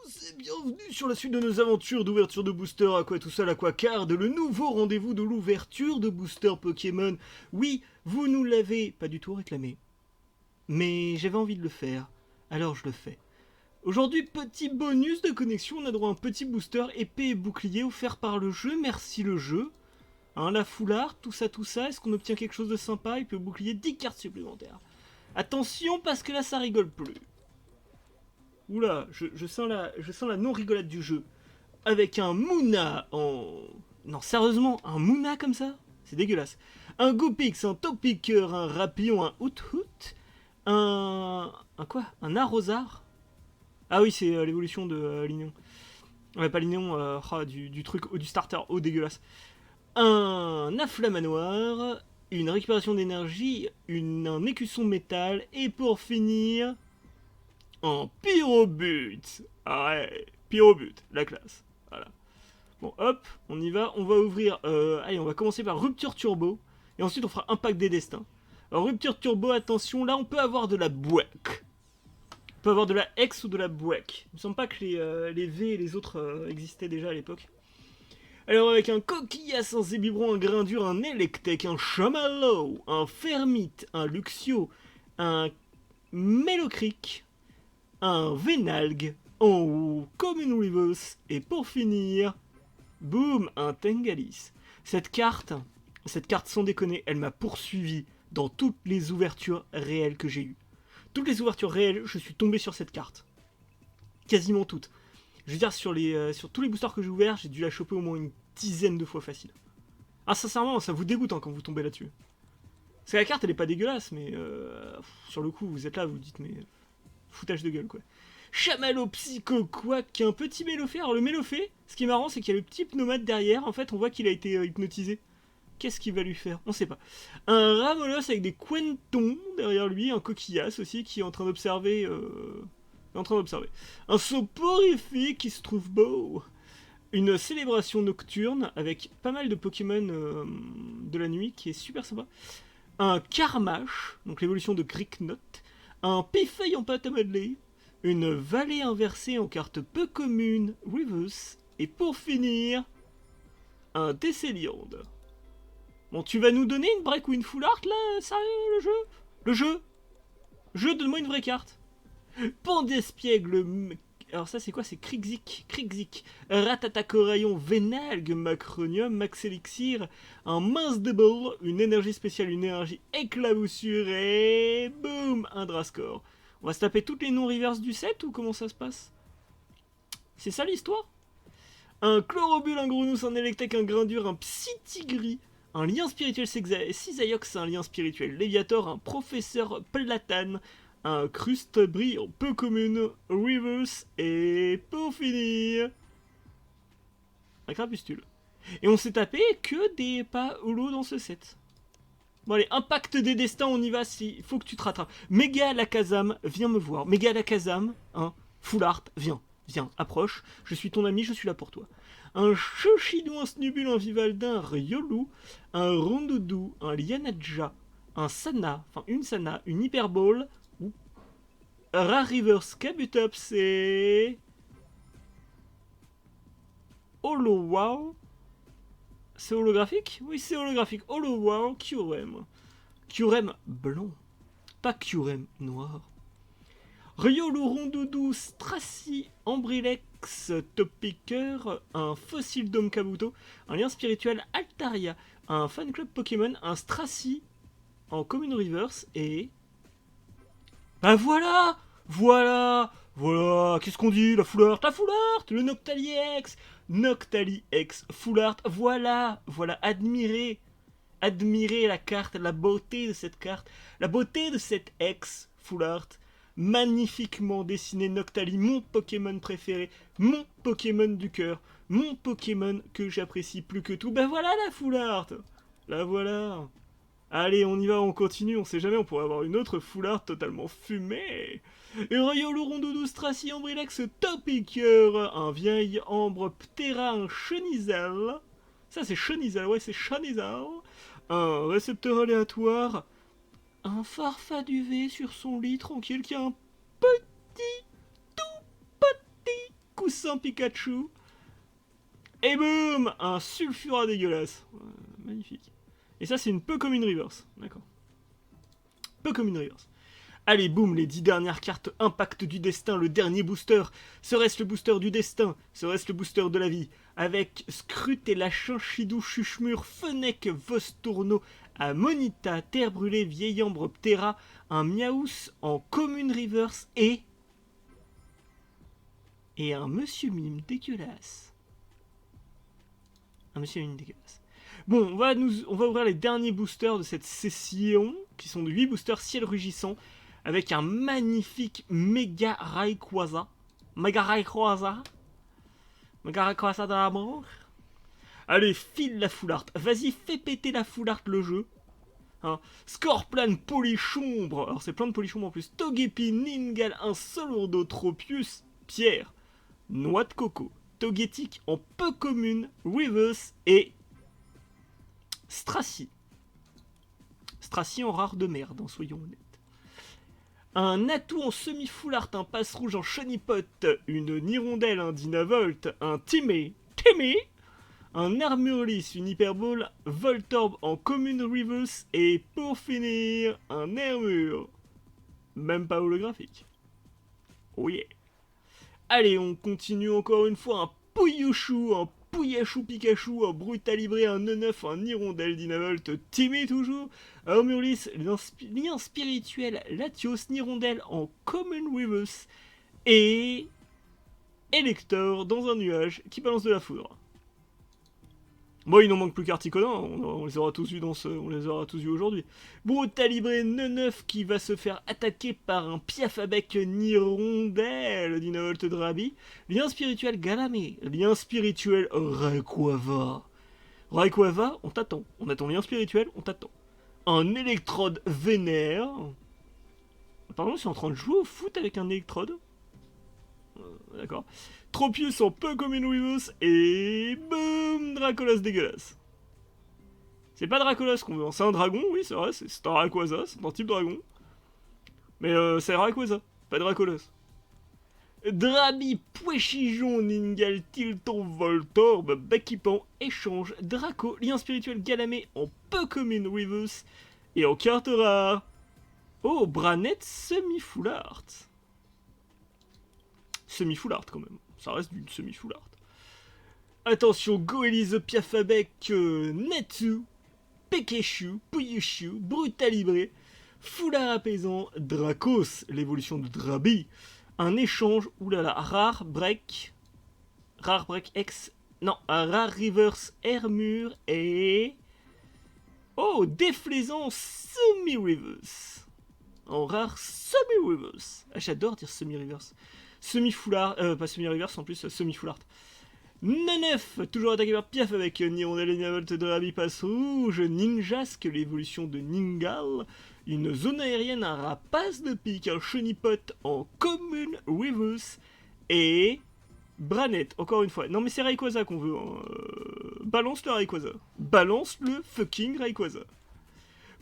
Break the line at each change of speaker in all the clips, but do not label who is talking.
tous et bienvenue sur la suite de nos aventures d'ouverture de booster à quoi tout seul à quoi card, le nouveau rendez-vous de l'ouverture de booster Pokémon. Oui, vous nous l'avez pas du tout réclamé, mais j'avais envie de le faire, alors je le fais. Aujourd'hui, petit bonus de connexion, on a droit à un petit booster épée et bouclier offert par le jeu, merci le jeu. Hein, la foulard, tout ça, est-ce qu'on obtient quelque chose de sympa? Épée et bouclier, 10 cartes supplémentaires. Attention parce que là ça rigole plus. Oula, je sens la non-rigolade du jeu. Avec un Mouna en... Non, sérieusement, un Mouna comme ça? C'est dégueulasse. Un Goopix, un Topiqueur, un Rapillon, un Hoot-Hoot, Un quoi? Un Arrosard? Ah oui, c'est l'évolution de Lignon. Ouais, pas Lignon, du truc, du starter, dégueulasse. Un Afflamanoir, une récupération d'énergie, un écusson métal, et pour finir... En Pyrobut. Ah ouais, Pyrobut, la classe. Voilà. Bon, hop, on y va. On va ouvrir... allez, on va commencer par Rupture Turbo. Et ensuite, on fera Impact des Destins. Alors, Rupture Turbo, attention, là, on peut avoir de la bouec. On peut avoir de la X ou de la bouec. Il me semble pas que les V et les autres existaient déjà à l'époque. Alors, avec un Coquillas, un Zébibron, un Grindure, un Electek, un Chamallow, un Fermite, un Luxio, un Melocric, un Vénalgue en Common Reverse, et pour finir, boum, un Tengalis. Cette carte sans déconner, elle m'a poursuivi dans toutes les ouvertures réelles que j'ai eues. Toutes les ouvertures réelles, je suis tombé sur cette carte. Quasiment toutes. Je veux dire, sur tous les boosters que j'ai ouverts, j'ai dû la choper au moins une dizaine de fois facile. Ah, sincèrement, ça vous dégoûte quand vous tombez là-dessus. Parce que la carte, elle est pas dégueulasse, mais sur le coup, vous êtes là, vous vous dites, mais foutage de gueule, quoi. Chamallow Psycho Quack, qui est un petit Mélofée. Alors le Mélofée, ce qui est marrant, c'est qu'il y a le petit pneumate derrière. En fait, on voit qu'il a été hypnotisé. Qu'est-ce qu'il va lui faire? On sait pas. Un Ramolos avec des Quentons derrière lui, un Coquillas aussi qui est en train d'observer. Un Soporifique qui se trouve beau. Une célébration nocturne avec pas mal de Pokémon de la nuit qui est super sympa. Un Carmash, donc l'évolution de Cricknot. Un Pifeuille en pâte à modeler. Une vallée inversée en carte peu commune, Reverse, et pour finir, un Tesséliande. Bon, tu vas nous donner une break ou une full art là? Sérieux, le jeu? Le jeu? Donne-moi une vraie carte. Pandespiègle. Alors, ça, c'est quoi? C'est Krikzik. Ratata Coraillon, Vénalgue, Macronium, Max Elixir, un Mince Double, une énergie spéciale, une énergie éclaboussure, et boum, un Drascore. On va se taper toutes les non-reverse du set ou comment ça se passe? C'est ça l'histoire? Un Chlorobule, un Grenousse, un Electek, un Grindure, un Psytigris, un lien spirituel Cisaiox, un lien spirituel Léviator, un Professeur Platane, un Crustebris en peu commune, Reverse, et pour finir, un Crapustule. Et on s'est tapé que des pas holo dans ce set. Bon allez, Impact des Destins, on y va, faut que tu te rattrapes. Méga Alakazam, viens me voir. Méga Alakazam, hein, full art, viens, approche. Je suis ton ami, je suis là pour toi. Un Choshidou, un Snubule, un Vivaldin, un Riolu, un Rondoudou, un Lianadja, un Sana, une Hyperball, ou Rarivers Kabutops et... Holo Wow. C'est holographique? Oui, c'est holographique. Holo Wow, Kyurem. Kyurem blanc, pas Kyurem noir. Riolu, Rondoudou, Stracy, Ambrilex, Topiqueur, un Fossile Dome Kabuto, un lien spirituel Altaria, un fan club Pokémon, un Stracy en Common Reverse et... Bah voilà, qu'est-ce qu'on dit? La full art, le Noctali X full art, voilà, admirez la carte, la beauté de cette carte, la beauté de cette X full art, magnifiquement dessiné Noctali, mon Pokémon préféré, mon Pokémon du cœur, mon Pokémon que j'apprécie plus que tout. Ben voilà la full art, la voilà. Allez, on y va, on continue, on sait jamais, on pourrait avoir une autre full art totalement fumée. Et Riolu, Rondoudou, Stracy, Ambrilex, Topiqueur, un vieil ambre, Ptera, un Chenizal. Ça c'est Chenizal, ouais c'est Chenizal. Un récepteur aléatoire, un Farfaduvé sur son lit tranquille qui a un petit, tout petit coup puissant Pikachu. Et boum, un Sulfura dégueulasse. Magnifique. Et ça, c'est une peu comme une reverse. D'accord. Peu comme une reverse. Allez, boum, les 10 dernières cartes Impact du Destin, le dernier booster. Serait-ce le booster du destin? Serait-ce le booster de la vie? Avec Scrut et Lachin, Chidou, Chuchemur, Fennec, Vostourno, Amonita, Terre Brûlée, Vieil Ambre, Ptera, un Miaous en Commune Reverse et un Monsieur Mime dégueulasse. Un Monsieur Mime dégueulasse. Bon, on va ouvrir les derniers boosters de cette session, qui sont de 8 boosters ciel rugissant, avec un magnifique méga Rayquaza. Méga Rayquaza. Méga Rayquaza d'amour. Allez, file la full art. Vas-y, fais péter la full art le jeu. Hein. Scorplan, Polichombre. Alors c'est plein de Polichombre en plus. Togepi, Ningal, un Solourdo, Tropius, Pierre, Noix de Coco, Togetic en peu commune, Reverse et Stracy. Stracy en rare de merde, hein, soyons honnêtes. Un atout en semi-full art, un passe rouge en Chonipot, une Nirondelle, un Dynavolt, un Timmy, un Armurlis, une Hyperball, Voltorb en commune reverse et pour finir, un Armure. Même pas holographique. Oh yeah. Allez, on continue encore une fois, un Pouyouchou, un Pouillachou Pikachu, un Brutalibré, un Neneuf, un Hirondelle, Dynavolt, Timmy toujours, Armurlis, lien spirituel, Latios, Nirondelle en Common Reverse, et Elector dans un nuage qui balance de la foudre. Bon, il n'en manque plus qu'Articonin, on les aura tous vus on les aura tous vus aujourd'hui. Brutalibré, Neneuf qui va se faire attaquer par un Piaf à bec Nirondelle, Dynavolt Drabi. Lien spirituel Galamé, lien spirituel Rayquaza. Rayquaza, on t'attend. On attend lien spirituel, on t'attend. Un électrode vénère. Pardon, je suis en train de jouer au foot avec un électrode. D'accord. Tropius en peu comme une Weavos et boum, Dracolas dégueulasse. C'est pas Dracolas qu'on veut, c'est un dragon, oui c'est vrai, c'est un Rayquaza, c'est un type dragon. Mais c'est Rayquaza, pas Dracolas. Drabi, Pouechijon, Ningal, Tilton, Voltorb, Backipant, Échange, Draco, lien spirituel Galamé en peu commune Weavos et en carte rare. Oh, Branette semi-full art. Semi-full art quand même. Ça reste d'une semi-full art. Attention, Goélise, Piafabec, Netsu, Pekeshu, Puyushu, Brutalibré, Foulard apaisant, Dracos, l'évolution de Drabi, un échange, oulala, Rare Break X, non, un Rare Reverse Armure et... Oh, Déflaisant Semi-Reverse. En rare Semi-Reverse. Ah, j'adore dire Semi-Reverse. Semi-full art, pas semi-reverse en plus, semi-full art. Neneuf, toujours attaqué par Piaf avec Nirondelle, Dynavolt, Drabi, passe rouge, Ninjask, l'évolution de Ningal, une zone aérienne, un rapace de pique, un Chonipot en commune reverse, et Branette, encore une fois. Non mais c'est Rayquaza qu'on veut, hein. Balance le Rayquaza. Balance le fucking Rayquaza.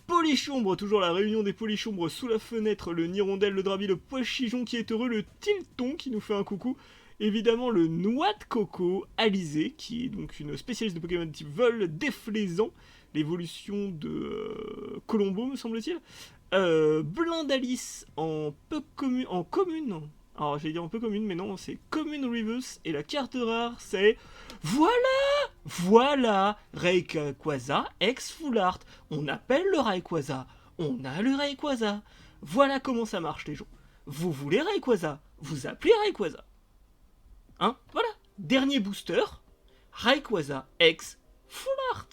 Polichombre, toujours la réunion des Polichombres sous la fenêtre, le Nirondelle, le Drabi, le Poichijon qui est heureux, le Tilton qui nous fait un coucou, évidemment le Noix de Coco, Alizé, qui est donc une spécialiste de Pokémon type vol, Déflaisant, l'évolution de Colombo me semble-t-il, Blindalice en commune, alors j'allais dire en peu commune, mais non, c'est commune reverse, et la carte rare c'est... Voilà, Rayquaza ex full art. On appelle le Rayquaza. On a le Rayquaza. Voilà comment ça marche les gens. Vous voulez Rayquaza, vous appelez Rayquaza. Hein, voilà. Dernier booster, Rayquaza ex full art.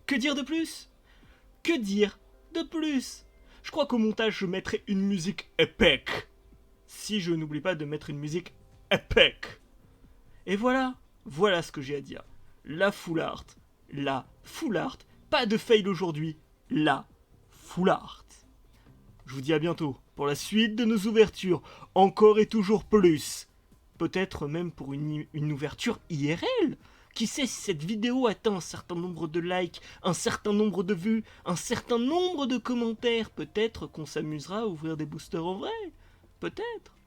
Que dire de plus? Que dire de plus? Je crois qu'au montage je mettrai une musique épique. Si je n'oublie pas de mettre une musique épique. Et voilà. Voilà ce que j'ai à dire. La full art. Pas de fail aujourd'hui. La full art. Je vous dis à bientôt pour la suite de nos ouvertures. Encore et toujours plus. Peut-être même pour une ouverture IRL. Qui sait si cette vidéo atteint un certain nombre de likes, un certain nombre de vues, un certain nombre de commentaires. Peut-être qu'on s'amusera à ouvrir des boosters en vrai. Peut-être.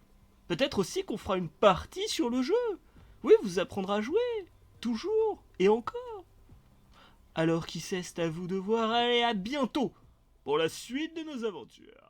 Peut-être aussi qu'on fera une partie sur le jeu. Oui, vous apprendra à jouer. Toujours. Et encore. Alors qui sait, c'est à vous de voir. Allez, à bientôt pour la suite de nos aventures.